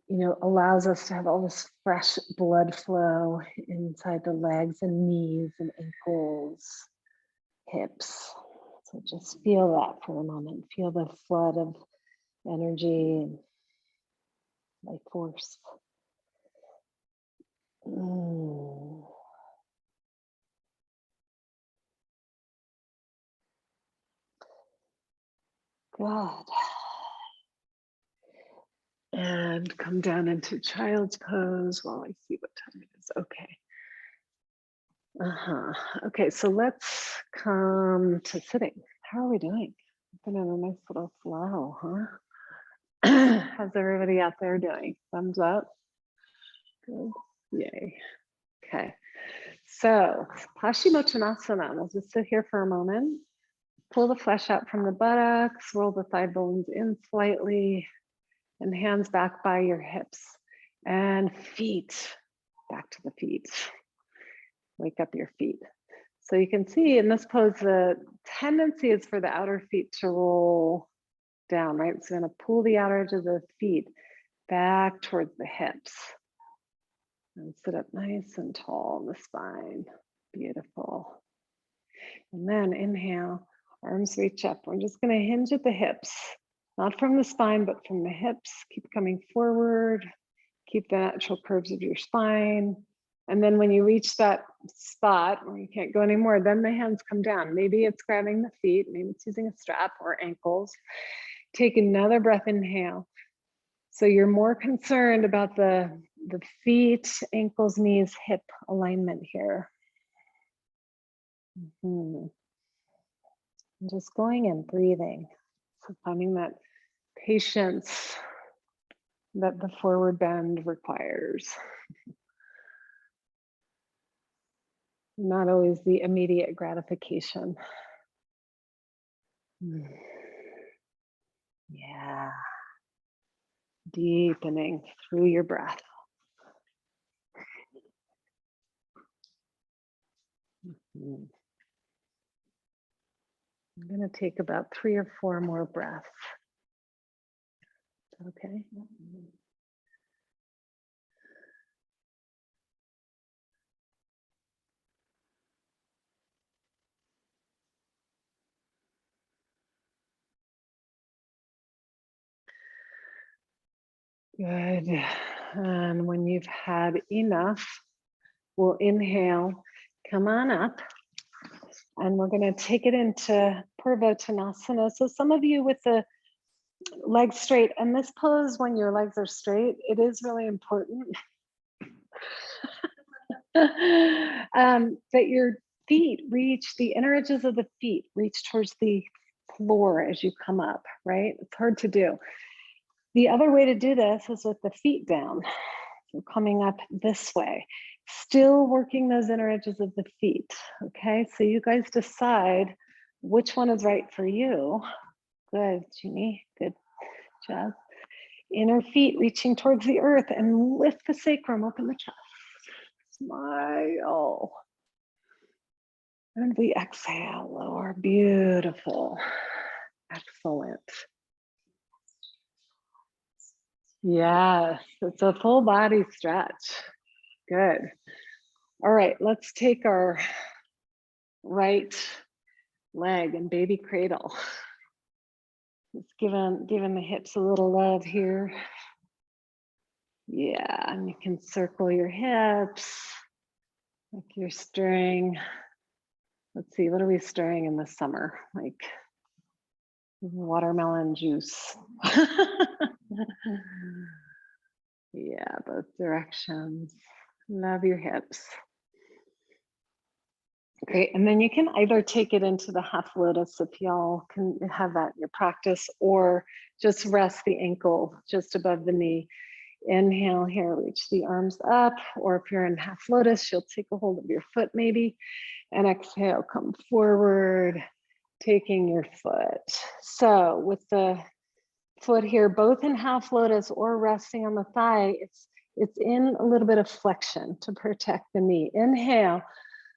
you know, allows us to have all this fresh blood flow inside the legs and knees and ankles, hips. So just feel that for a moment. Feel the flood of energy and life force. Good. And come down into child's pose while I see what time it is. Okay. Okay, so let's come to sitting. How are we doing? Been in a nice little flow, huh? How's everybody out there doing? Thumbs up. Good. Yay. Okay. So Paschimottanasana. We'll just sit here for a moment. Pull the flesh out from the buttocks, roll the thigh bones in slightly, and hands back by your hips. And feet, back to the feet. Wake up your feet. So you can see in this pose, the tendency is for the outer feet to roll down, right? So you're gonna pull the outer edge of the feet back towards the hips. And sit up nice and tall in the spine. Beautiful. And then inhale, arms reach up. We're just gonna hinge at the hips, not from the spine, but from the hips. Keep coming forward. Keep the natural curves of your spine. And then when you reach that spot where you can't go anymore, then the hands come down. Maybe it's grabbing the feet, maybe it's using a strap or ankles. Take another breath, inhale. So you're more concerned about the feet, ankles, knees, hip alignment here. Just going and breathing. So finding that patience that the forward bend requires. Not always the immediate gratification. Yeah. Deepening through your breath. I'm going to take about 3 or 4 more breaths. Okay. Good. And when you've had enough, we'll inhale, come on up, and we're going to take it into Pervo Tanasana. So some of you with the legs straight, and this pose when your legs are straight, it is really important that your feet reach, the inner edges of the feet reach towards the floor as you come up, right? It's hard to do. The other way to do this is with the feet down. So coming up this way, still working those inner edges of the feet. Okay, so you guys decide which one is right for you. Good, Jeannie, good job. Inner feet reaching towards the earth and lift the sacrum, open the chest. Smile. And we exhale, lower, beautiful. Excellent. Yes, it's a full body stretch. Good. All right, let's take our right leg and baby cradle. Just giving the hips a little love here. Yeah, and you can circle your hips like you're stirring. Let's see, what are we stirring in the summer? Like watermelon juice. Yeah, both directions. Love your hips. Great, and then you can either take it into the half lotus if y'all can have that in your practice, or just rest the ankle just above the knee. Inhale here, reach the arms up, or if you're in half lotus, you'll take a hold of your foot maybe, and exhale, come forward, taking your foot. So with the foot here, both in half lotus or resting on the thigh, it's in a little bit of flexion to protect the knee. Inhale,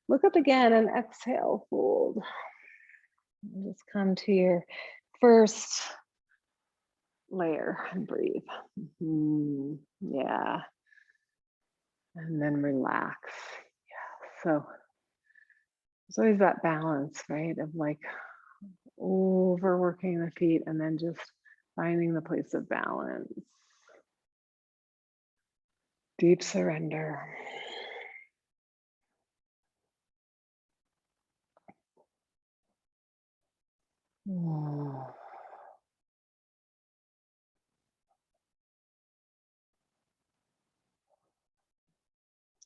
look up again, and exhale, fold. And just come to your first layer and breathe. Yeah. And then relax. Yeah. So there's always that balance, right? Of like overworking the feet and then just finding the place of balance. Deep surrender.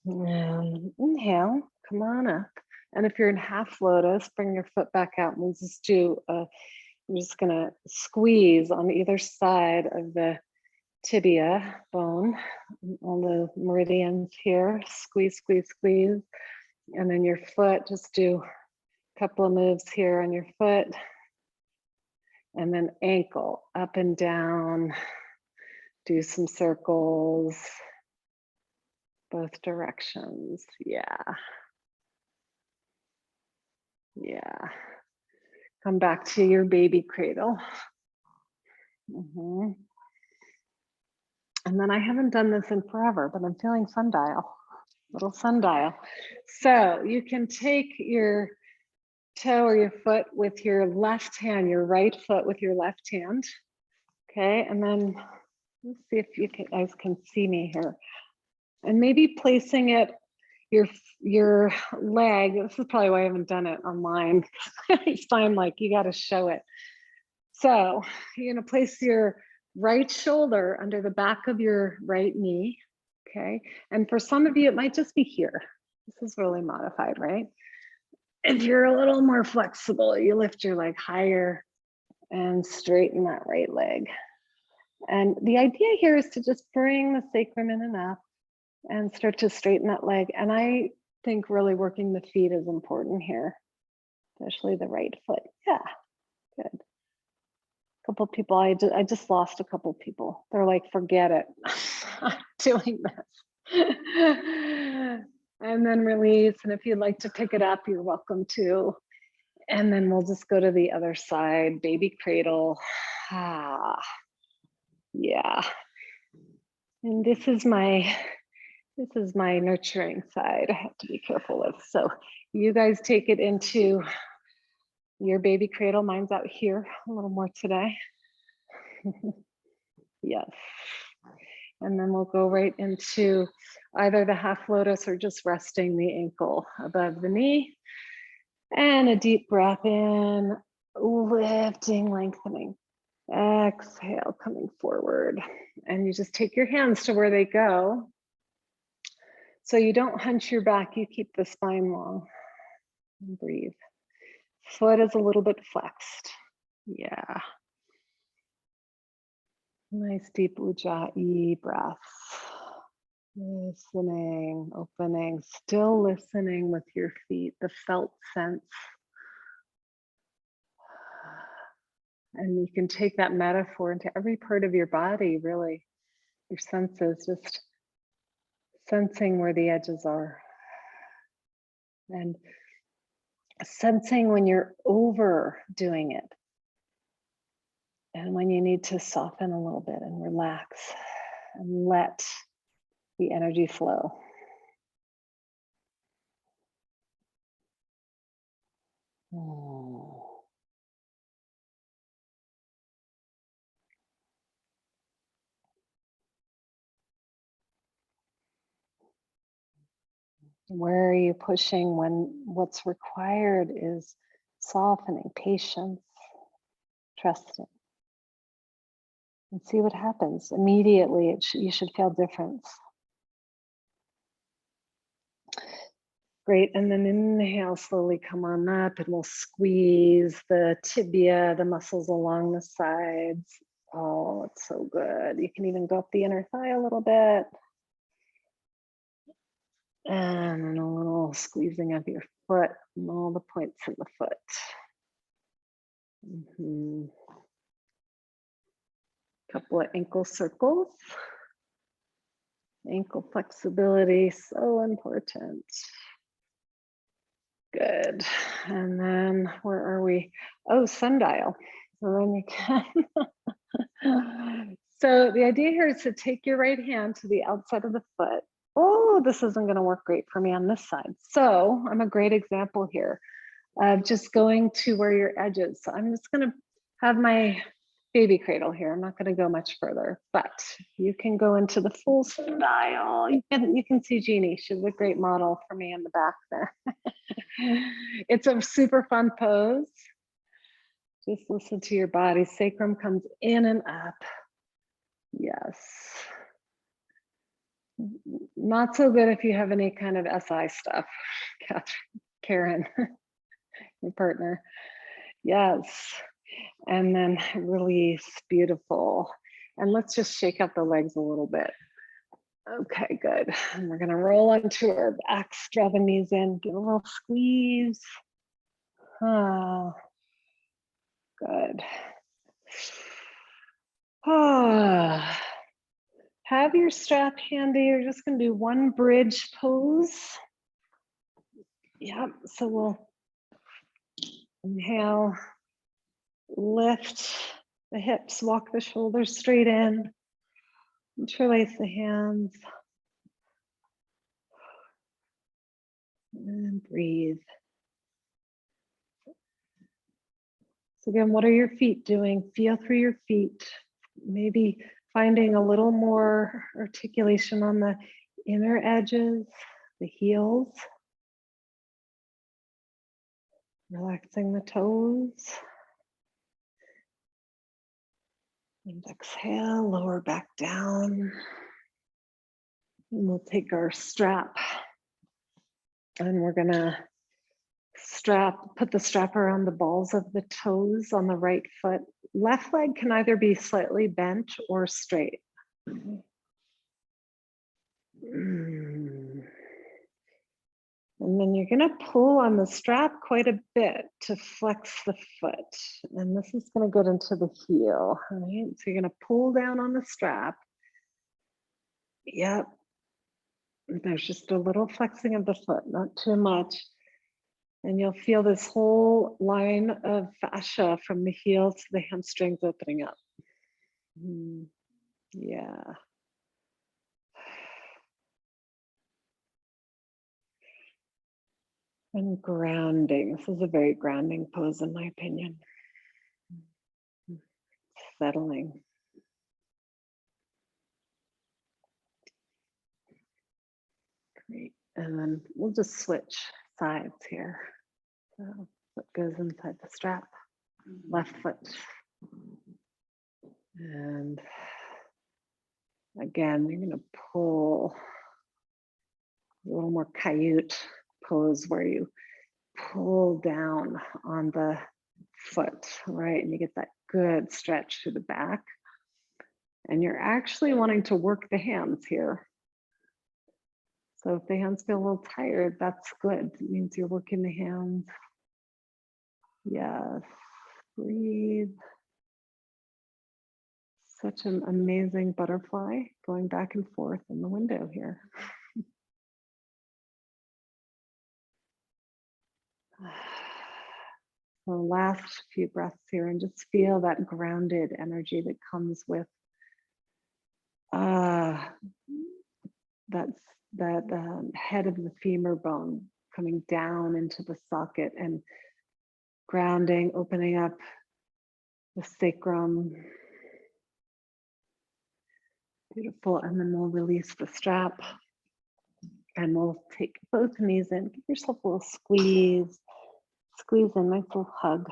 And inhale, come on up. And if you're in half lotus, bring your foot back out. We'll just do I'm just gonna squeeze on either side of the tibia bone, on the meridians here. Squeeze, squeeze, squeeze. And then your foot, just do a couple of moves here on your foot. And then ankle up and down. Do some circles. Both directions. Yeah. Yeah. Come back to your baby cradle. And then I haven't done this in forever, but I'm feeling sundial, little sundial. So you can take your toe or your foot with your left hand, your right foot with your left hand. Okay, and then let's see if you guys can see me here. And maybe placing it, your leg, this is probably why I haven't done it online. I find like you got to show it. So you're going to place your right shoulder under the back of your right knee. Okay. And for some of you, it might just be here. This is really modified, right? If you're a little more flexible, you lift your leg higher and straighten that right leg. And the idea here is to just bring the sacrum in and up and start to straighten that leg. And I think really working the feet is important here, especially the right foot. Yeah, good. Couple people, I just lost a couple people. They're like, forget it, I'm doing this. And then release. And if you'd like to pick it up, you're welcome to. And then we'll just go to the other side, baby cradle. Ah, yeah. And this is my nurturing side. I have to be careful with. So you guys take it into your baby cradle. Mine's out here a little more today. Yes. And then we'll go right into either the half lotus or just resting the ankle above the knee. And a deep breath in, lifting, lengthening. Exhale, coming forward. And you just take your hands to where they go. So you don't hunch your back, you keep the spine long. And breathe. Foot is a little bit flexed. Yeah. Nice deep ujjayi breaths. Listening, opening, still listening with your feet, the felt sense. And you can take that metaphor into every part of your body, really. Your senses, just sensing where the edges are. And sensing when you're overdoing it. And when you need to soften a little bit and relax and let the energy flow. Where are you pushing when what's required is softening, patience, trusting? And see what happens. Immediately, you should feel difference. Great, and then inhale, slowly come on up and we'll squeeze the tibia, the muscles along the sides. Oh, it's so good. You can even go up the inner thigh a little bit. And a little squeezing of your foot and all the points of the foot. Couple of ankle circles. Ankle flexibility, so important. Good. And then where are we? Oh, sundial. So then you can. So the idea here is to take your right hand to the outside of the foot. Oh, this isn't going to work great for me on this side. So I'm a great example here of just going to where your edge is. So I'm just going to have my baby cradle here. I'm not going to go much further, but you can go into the full sundial. You can see Jeannie. She's a great model for me in the back there. It's a super fun pose. Just listen to your body. Sacrum comes in and up. Yes. Not so good if you have any kind of SI stuff, Karen, your partner. Yes. And then release, beautiful. And let's just shake out the legs a little bit. Okay, good. And we're gonna roll onto our backs, draw the knees in, give a little squeeze. Ah, good. Ah. Have your strap handy. You're just gonna do one bridge pose. Yep, so we'll inhale, lift the hips, walk the shoulders straight in, interlace the hands, and breathe. So again, what are your feet doing? Feel through your feet, maybe finding a little more articulation on the inner edges, the heels. Relaxing the toes. And exhale, lower back down. And we'll take our strap and we're gonna put the strap around the balls of the toes on the right foot. Left leg can either be slightly bent or straight. And then you're going to pull on the strap quite a bit to flex the foot. And this is going to get into the heel. Right? So you're going to pull down on the strap. Yep. There's just a little flexing of the foot, not too much. And you'll feel this whole line of fascia from the heel to the hamstrings opening up. Yeah. And grounding. This is a very grounding pose, in my opinion. Settling. Great. And then we'll just switch sides here. So foot goes inside the strap, left foot. And again, you're going to pull a little more coyote pose where you pull down on the foot, right? And you get that good stretch through the back. And you're actually wanting to work the hands here. So if the hands feel a little tired, that's good. It means you're working the hands. Yes, breathe. Such an amazing butterfly going back and forth in the window here. So last few breaths here, and just feel that grounded energy that comes with that head of the femur bone coming down into the socket and grounding, opening up the sacrum. Beautiful. And then we'll release the strap and we'll take both knees in. Give yourself a little squeeze. Squeeze in, nice little hug.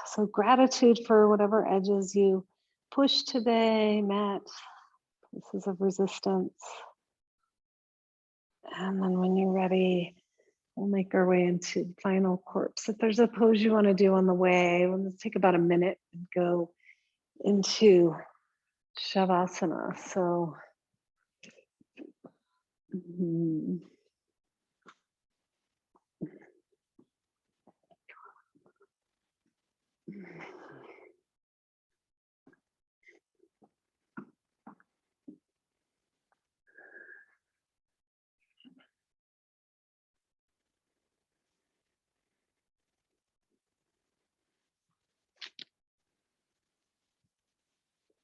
So gratitude for whatever edges you push today, met, places of resistance. And then when you're ready, we'll make our way into final corpse. If there's a pose you want to do on the way, we'll just take about a minute and go into Shavasana. So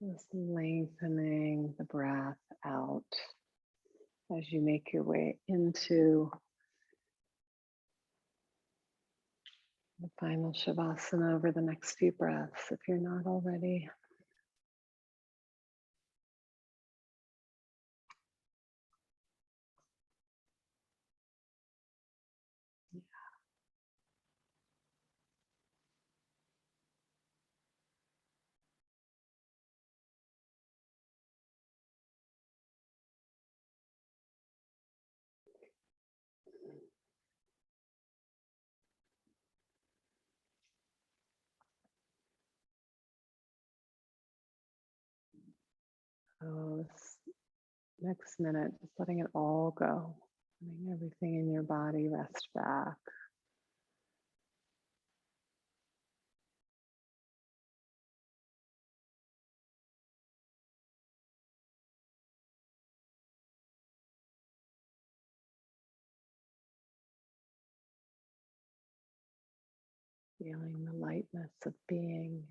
just lengthening the breath out as you make your way into the final Shavasana over the next few breaths, if you're not already. So this next minute, just letting it all go, letting everything in your body rest back. Feeling the lightness of being.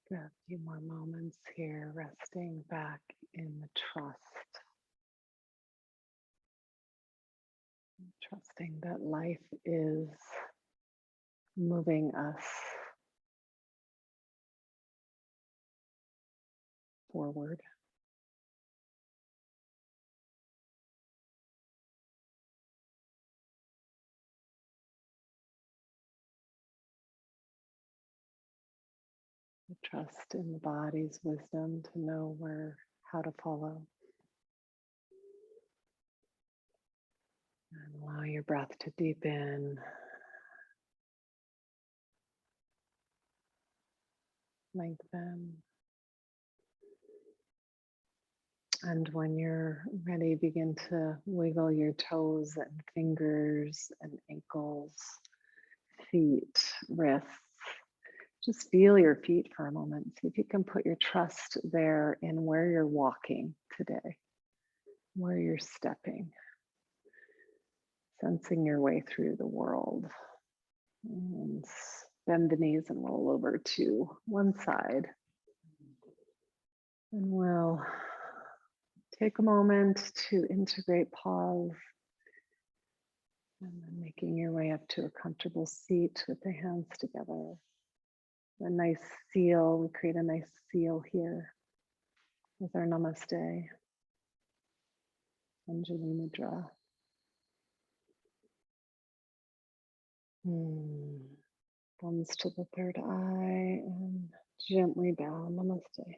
Got a few more moments here, resting back in the trust. Trusting that life is moving us forward. Trust in the body's wisdom to know how to follow. And allow your breath to deepen. Lengthen. And when you're ready, begin to wiggle your toes and fingers and ankles, feet, wrists. Just feel your feet for a moment. See if you can put your trust there in where you're walking today, where you're stepping, sensing your way through the world. And bend the knees and roll over to one side. And we'll take a moment to integrate pause. And then making your way up to a comfortable seat with the hands together. A nice seal, we create a nice seal here with our Namaste, Anjali Mudra. Thumbs to the third eye and gently bow, Namaste.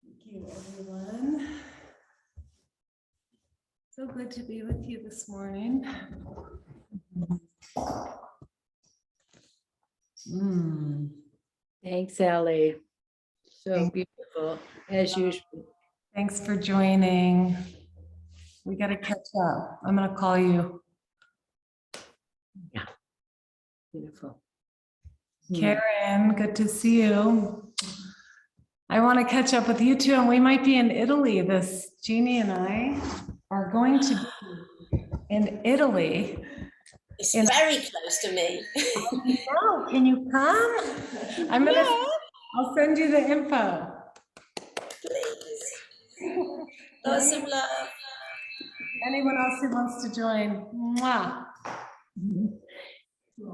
Thank you, everyone. So good to be with you this morning. Thanks, Allie. So beautiful, as usual. Thanks for joining. We got to catch up. I'm going to call you. Beautiful. Karen, good to see you. I want to catch up with you too, and we might be in Italy. Jeannie and I are going to be in Italy. It's very close to me. Oh, can you come? I'll send you the info. Please. Lots of love. Anyone else who wants to join? Mwah.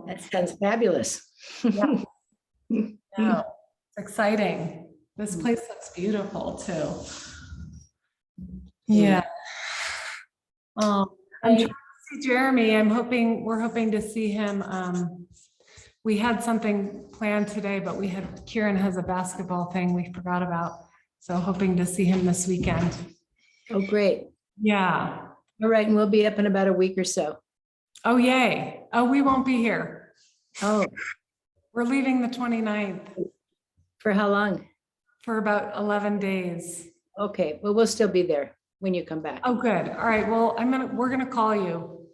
That sounds fabulous. Yeah. Yeah, it's exciting. This place looks beautiful too. Yeah. I'm trying to see Jeremy. We're hoping to see him. We had something planned today, but Kieran has a basketball thing we forgot about. So hoping to see him this weekend. Oh, great. Yeah. All right, and we'll be up in about a week or so. Oh, yay. Oh, we won't be here. Oh, We're leaving the 29th. for how long? For about 11 days. Okay, well, we'll still be there when you come back. Oh, good. All right. Well, we're gonna call you.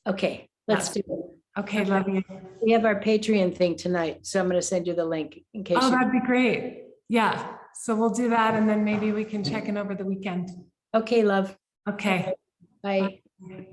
Okay, let's do it. Okay, love you. We have our Patreon thing tonight, so I'm going to send you the link in case. Oh, that'd be great. Yeah. So we'll do that, and then maybe we can check in over the weekend. Okay, love. Okay. Bye. Bye.